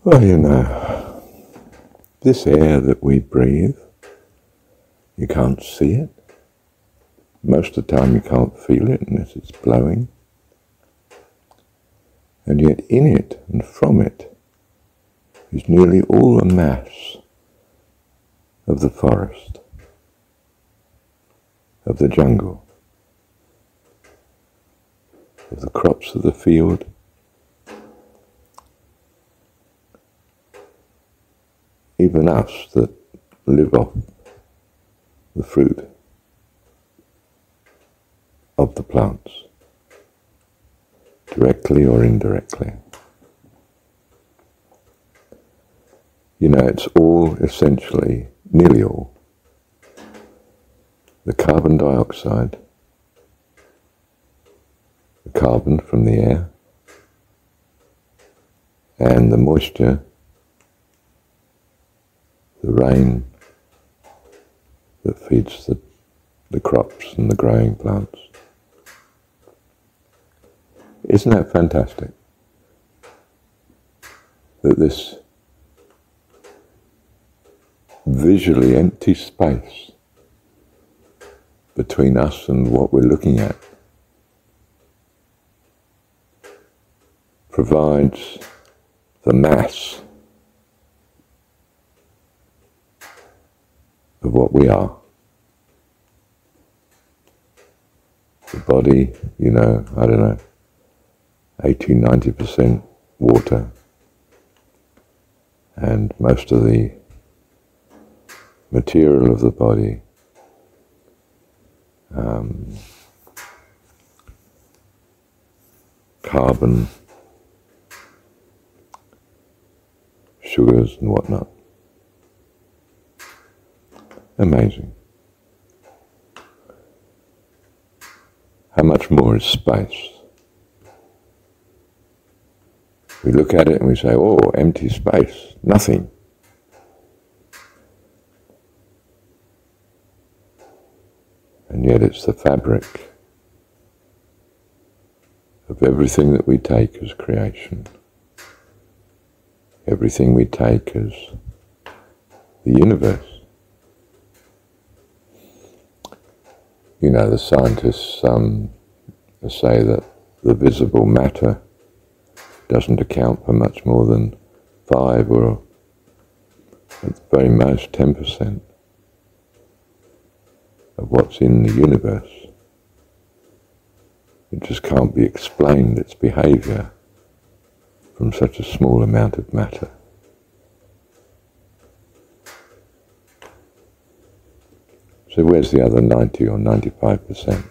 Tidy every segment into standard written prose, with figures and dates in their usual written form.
Well, you know, this air that we breathe, you can't see it. Most of the time you can't feel it unless it's blowing. And yet in it and from it is nearly all the mass of the forest, of the jungle, of the crops of the field, even us that live off the fruit of the plants, directly or indirectly. You know, it's all essentially, nearly all, the carbon dioxide, the carbon from the air, and the moisture, the rain that feeds the crops and the growing plants. Isn't that fantastic? That this visually empty space between us and what we're looking at provides the mass of what we are. The body, you know, I don't know, 80-90% water, and most of the material of the body carbon, sugars and whatnot. Amazing. How much more is space? We look at it and we say, oh, empty space, nothing. And yet it's the fabric of everything that we take as creation. Everything we take as the universe. You know, the scientists say that the visible matter doesn't account for much more than 5 or at the very most 10% of what's in the universe. It just can't be explained, its behaviour, from such a small amount of matter. So where's the other 90 or 95%?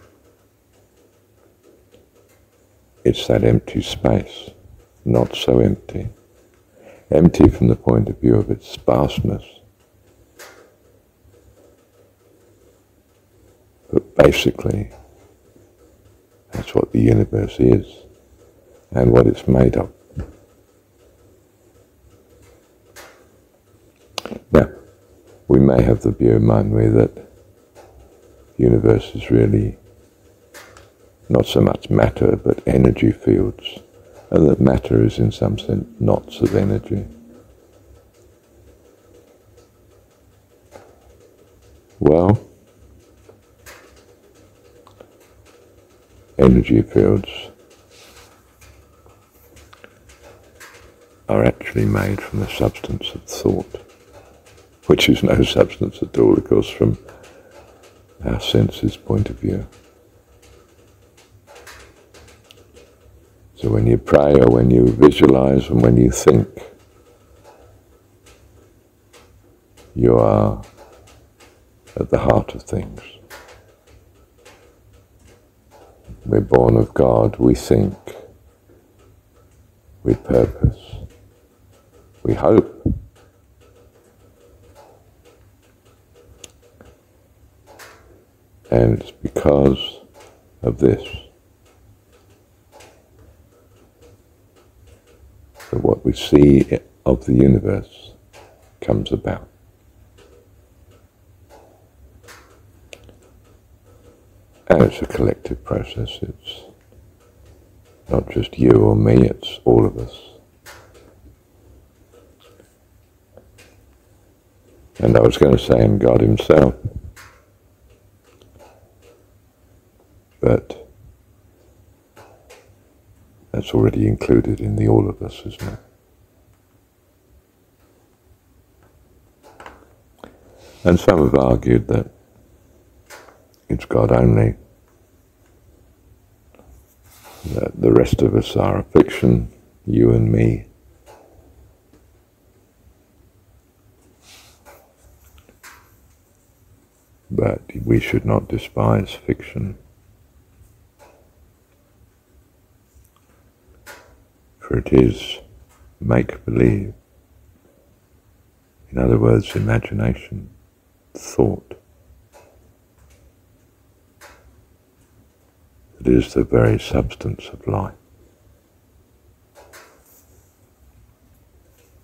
It's that empty space, not so empty. Empty from the point of view of its sparseness. But basically, that's what the universe is and what it's made of. Now, we may have the view, mind we, that the universe is really not so much matter but energy fields, and that matter is in some sense knots of energy. Well, energy fields are actually made from the substance of thought, which is no substance at all, of course, from our senses' point of view. So when you pray or when you visualize and when you think, you are at the heart of things. We're born of God, we think, we purpose, we hope. And it's because of this that what we see of the universe comes about. And it's a collective process. It's not just you or me, it's all of us. And I was going to say in God himself, but that's already included in the all of us, isn't it? And some have argued that it's God only, that the rest of us are a fiction, you and me. But we should not despise fiction, for it is make-believe. In other words, imagination, thought. It is the very substance of life.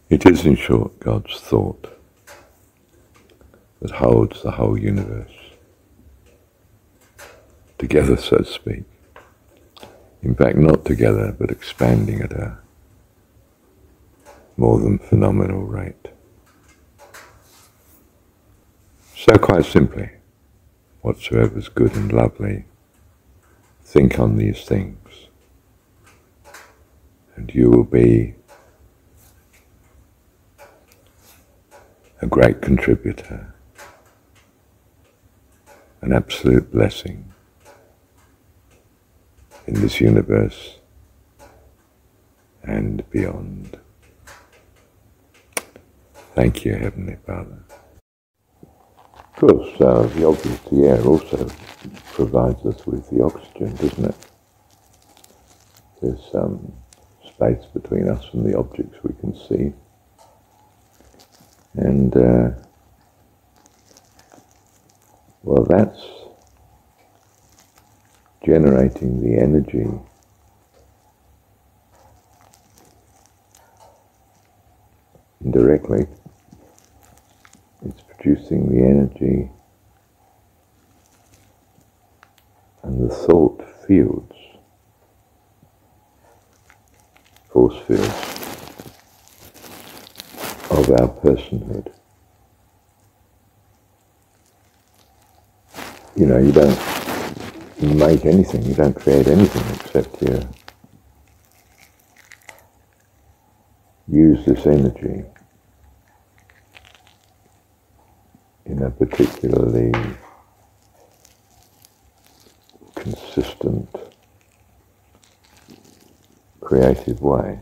It is, in short, God's thought that holds the whole universe together, so to speak. In fact, not together, but expanding at a more than phenomenal rate. So quite simply, whatsoever is good and lovely, think on these things, and you will be a great contributor, an absolute blessing in this universe and beyond. Thank you, Heavenly Father. Of course, the object of the air also provides us with the oxygen, doesn't it? There's some space between us and the objects we can see. And, well, that's generating the energy indirectly. It's producing the energy and the thought fields, force fields of our personhood. You know, you don't make anything, you don't create anything except you use this energy in a particularly consistent, creative way.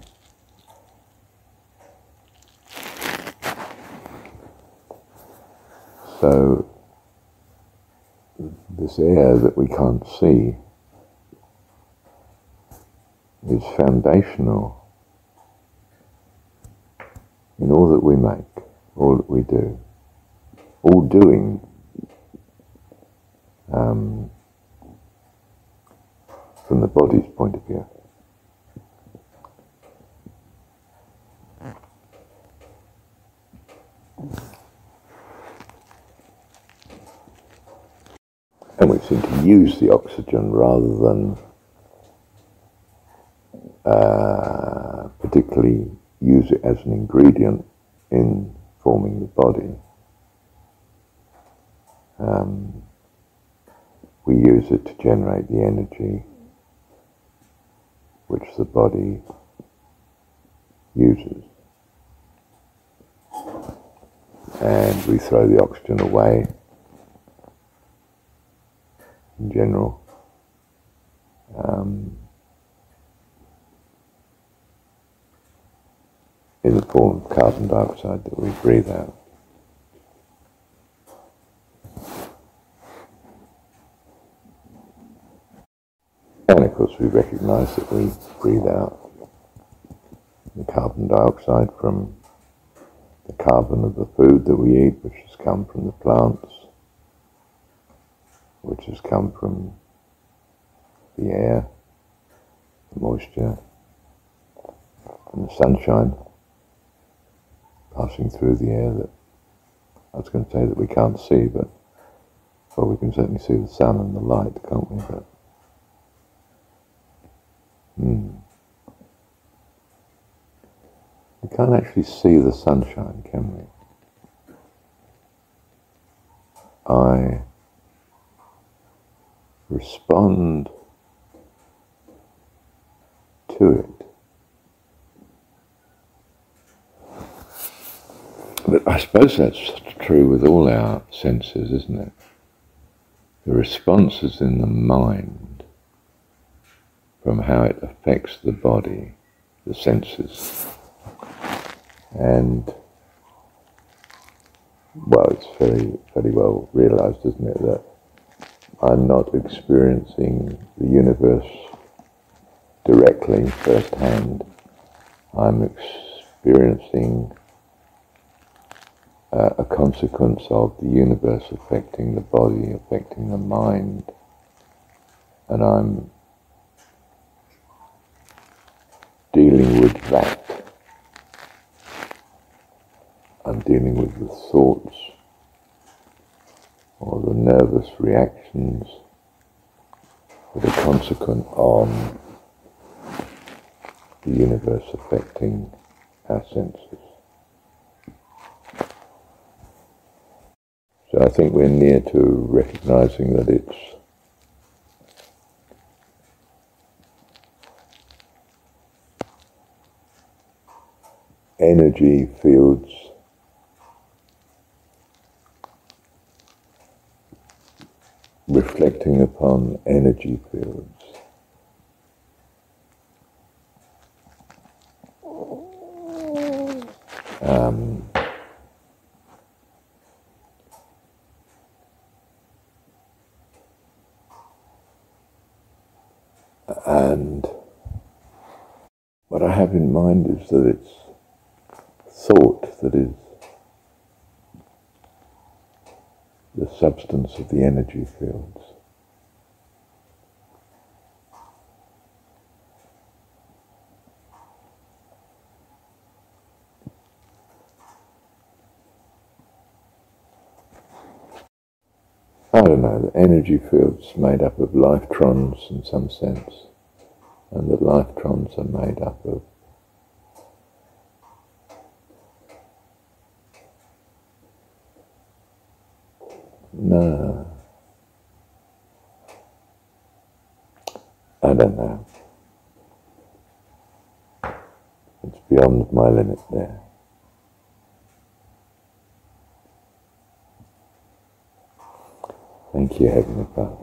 So this air that we can't see is foundational in all that we make, all that we do, all doing from the body's point of view. And we seem to use the oxygen rather than particularly use it as an ingredient in forming the body. We use it to generate the energy which the body uses. And we throw the oxygen away in general. In the form of carbon dioxide that we breathe out. And of course we recognize that we breathe out the carbon dioxide from the carbon of the food that we eat, which has come from the plants, which has come from the air, the moisture, and the sunshine passing through the air that, I was going to say that we can't see, but, well, we can certainly see the sun and the light, can't we? But, we can't actually see the sunshine, can we? I respond to it. But I suppose that's true with all our senses, isn't it? The response is in the mind from how it affects the body, the senses. And, well, it's very well realized, isn't it, that I'm not experiencing the universe directly, firsthand. I'm experiencing a consequence of the universe affecting the body, affecting the mind, and I'm dealing with that. I'm dealing with the thoughts or the nervous reactions that are consequent on the universe affecting our senses. So I think we're near to recognizing that it's energy fields reflecting upon energy fields. And what I have in mind is that it's thought that is the substance of the energy fields. I don't know, the energy field's made up of lifetrons in some sense, and the lifetrons are made up of no, I don't know. It's beyond my limit there. Thank you, Heavenly Father.